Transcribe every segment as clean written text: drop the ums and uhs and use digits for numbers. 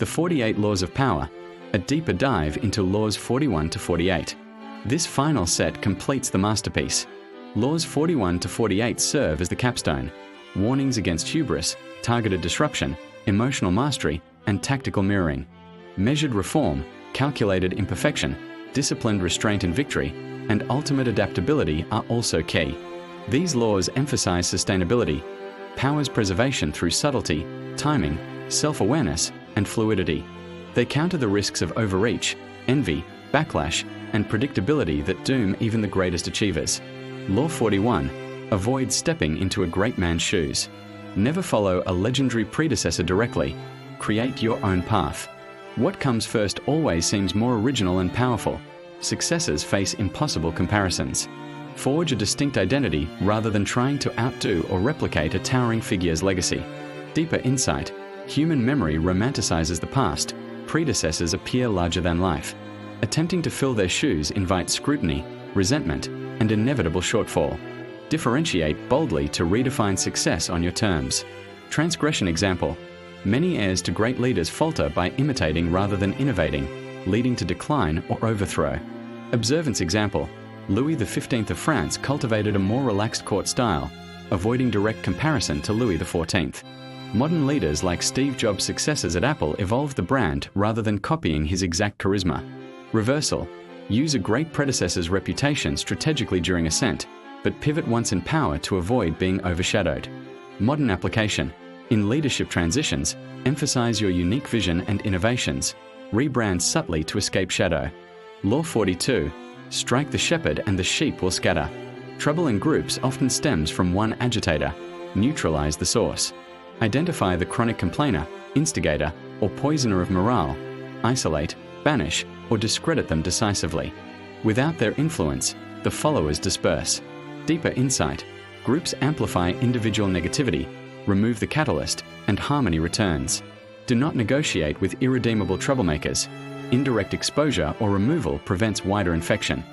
The 48 Laws of Power, a deeper dive into Laws 41 to 48. This final set completes the masterpiece. Laws 41 to 48 serve as the capstone. Warnings against hubris, targeted disruption, emotional mastery, and tactical mirroring. Measured reform, calculated imperfection, disciplined restraint and victory, and ultimate adaptability are also key. These laws emphasize sustainability, power's preservation through subtlety, timing, self-awareness, and fluidity. They counter the risks of overreach, envy, backlash, and predictability that doom even the greatest achievers. Law 41. Avoid stepping into a great man's shoes. Never follow a legendary predecessor directly. Create your own path. What comes first always seems more original and powerful. Successors face impossible comparisons. Forge a distinct identity rather than trying to outdo or replicate a towering figure's legacy. Deeper insight. Human memory romanticizes the past. Predecessors appear larger than life. Attempting to fill their shoes invites scrutiny, resentment, and inevitable shortfall. Differentiate boldly to redefine success on your terms. Transgression example. Many heirs to great leaders falter by imitating rather than innovating, leading to decline or overthrow. Observance example. Louis XV of France cultivated a more relaxed court style, avoiding direct comparison to Louis XIV. Modern leaders like Steve Jobs' successors at Apple evolved the brand rather than copying his exact charisma. Reversal. Use a great predecessor's reputation strategically during ascent, but pivot once in power to avoid being overshadowed. Modern application. In leadership transitions, emphasize your unique vision and innovations. Rebrand subtly to escape shadow. Law 42. Strike the shepherd and the sheep will scatter. Trouble in groups often stems from one agitator. Neutralize the source. Identify the chronic complainer, instigator, or poisoner of morale. Isolate, banish, or discredit them decisively. Without their influence, the followers disperse. Deeper insight. Groups amplify individual negativity, remove the catalyst, and harmony returns. Do not negotiate with irredeemable troublemakers. Indirect exposure or removal prevents wider infection.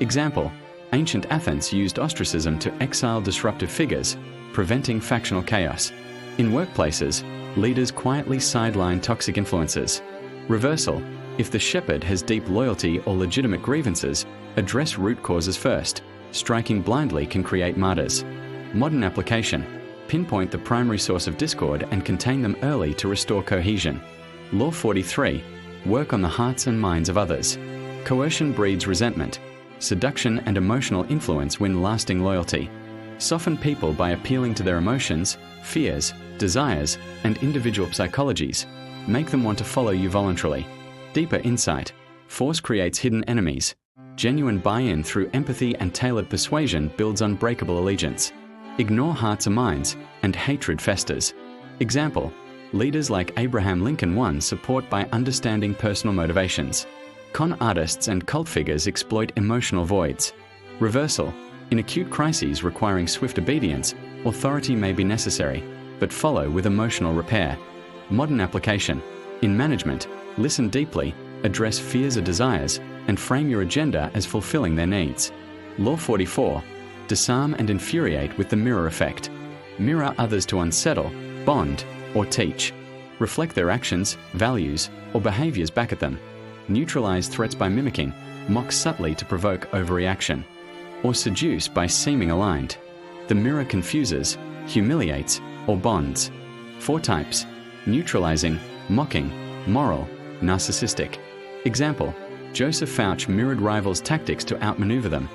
Example. Ancient Athens used ostracism to exile disruptive figures, preventing factional chaos. In workplaces, leaders quietly sideline toxic influences. Reversal. If the shepherd has deep loyalty or legitimate grievances, address root causes first. Striking blindly can create martyrs. Modern application. Pinpoint the primary source of discord and contain them early to restore cohesion. Law 43. Work on the hearts and minds of others. Coercion breeds resentment. Seduction and emotional influence win lasting loyalty. Soften people by appealing to their emotions, fears, desires, and individual psychologies. Make them want to follow you voluntarily. Deeper insight. Force creates hidden enemies. Genuine buy-in through empathy and tailored persuasion builds unbreakable allegiance. Ignore hearts and minds, and hatred festers. Example. Leaders like Abraham Lincoln won support by understanding personal motivations. Con artists and cult figures exploit emotional voids. Reversal. In acute crises requiring swift obedience, authority may be necessary, but follow with emotional repair. Modern application. In management, listen deeply, address fears or desires, and frame your agenda as fulfilling their needs. Law 44. Disarm and infuriate with the mirror effect. Mirror others to unsettle, bond, or teach. Reflect their actions, values, or behaviors back at them. Neutralize threats by mimicking, mock subtly to provoke overreaction. Or seduce by seeming aligned. The mirror confuses, humiliates, or bonds. 4 types. Neutralizing, mocking, moral, narcissistic. Example. Joseph Fouch mirrored rivals' tactics to outmaneuver them.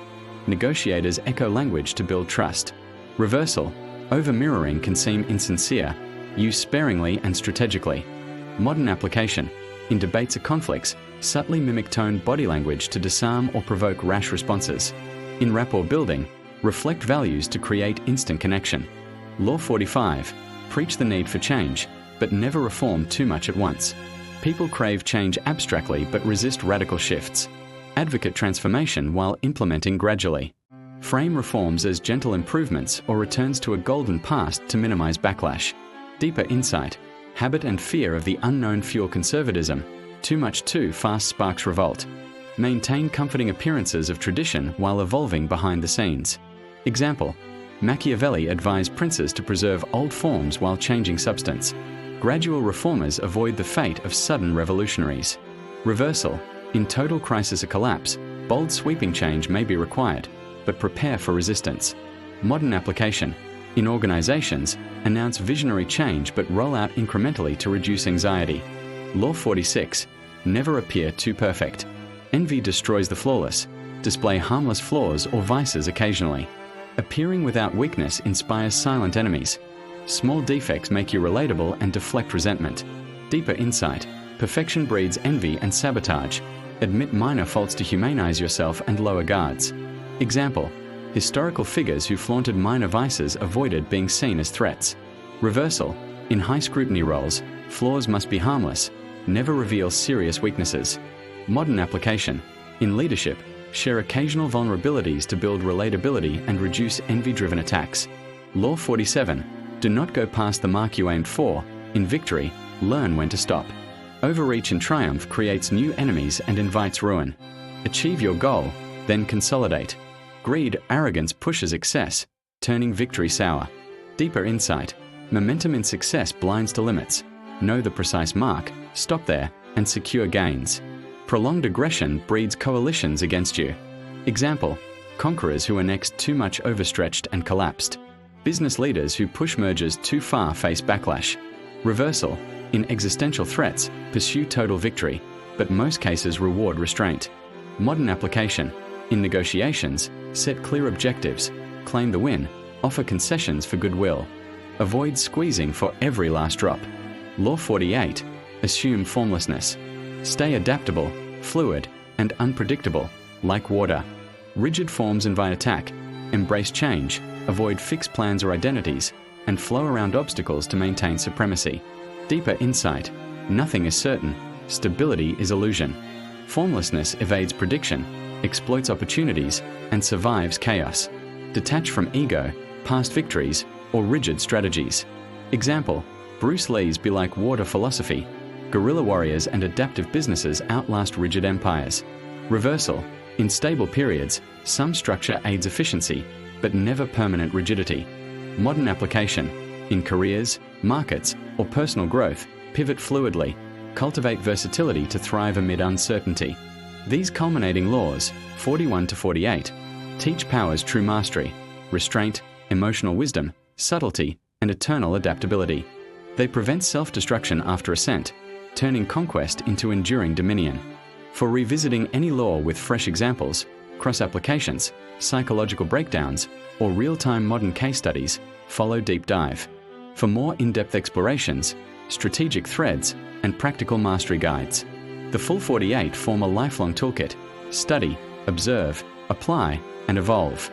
Negotiators echo language to build trust. Reversal. Over-mirroring can seem insincere. Use sparingly and strategically. Modern application. In debates or conflicts, subtly mimic tone body language to disarm or provoke rash responses. In rapport building, reflect values to create instant connection. Law 45. Preach the need for change, but never reform too much at once. People crave change abstractly but resist radical shifts. Advocate transformation while implementing gradually. Frame reforms as gentle improvements or returns to a golden past to minimize backlash. Deeper insight. Habit and fear of the unknown fuel conservatism. Too much too fast sparks revolt. Maintain comforting appearances of tradition while evolving behind the scenes. Example. Machiavelli advised princes to preserve old forms while changing substance. Gradual reformers avoid the fate of sudden revolutionaries. Reversal. In total crisis or collapse, bold sweeping change may be required, but prepare for resistance. Modern application. In organizations, announce visionary change but roll out incrementally to reduce anxiety. Law 46. Never appear too perfect. Envy destroys the flawless. Display harmless flaws or vices occasionally. Appearing without weakness inspires silent enemies. Small defects make you relatable and deflect resentment. Deeper insight. Perfection breeds envy and sabotage. Admit minor faults to humanize yourself and lower guards. Example. Historical figures who flaunted minor vices avoided being seen as threats. Reversal. In high scrutiny roles, flaws must be harmless. Never reveal serious weaknesses. Modern application. In leadership, share occasional vulnerabilities to build relatability and reduce envy-driven attacks. Law 47. Do not go past the mark you aimed for. In victory, learn when to stop. Overreach in triumph creates new enemies and invites ruin. Achieve your goal, then consolidate. Greed, arrogance pushes excess, turning victory sour. Deeper insight. Momentum in success blinds to limits. Know the precise mark, stop there, and secure gains. Prolonged aggression breeds coalitions against you. Example. Conquerors who annexed too much overstretched and collapsed. Business leaders who push mergers too far face backlash. Reversal. In existential threats, pursue total victory, but most cases reward restraint. Modern application. In negotiations, set clear objectives, claim the win, offer concessions for goodwill. Avoid squeezing for every last drop. Law 48. Assume formlessness. Stay adaptable, fluid, and unpredictable, like water. Rigid forms invite attack. Embrace change, avoid fixed plans or identities, and flow around obstacles to maintain supremacy. Deeper insight. Nothing is certain. Stability is illusion. Formlessness evades prediction, exploits opportunities, and survives chaos. Detach from ego, past victories, or rigid strategies. Example. Bruce Lee's be like water philosophy. Guerrilla warriors and adaptive businesses outlast rigid empires. Reversal. In stable periods, some structure aids efficiency, but never permanent rigidity. Modern application. In careers, markets, or personal growth, pivot fluidly. Cultivate versatility to thrive amid uncertainty. These culminating laws, 41 to 48, teach power's true mastery, restraint, emotional wisdom, subtlety, and eternal adaptability. They prevent self-destruction after ascent, turning conquest into enduring dominion. For revisiting any law with fresh examples, cross-applications, psychological breakdowns, or real-time modern case studies, follow Deep Dive. For more in-depth explorations, strategic threads, and practical mastery guides. The full 48 form a lifelong toolkit. Study, observe, apply, and evolve.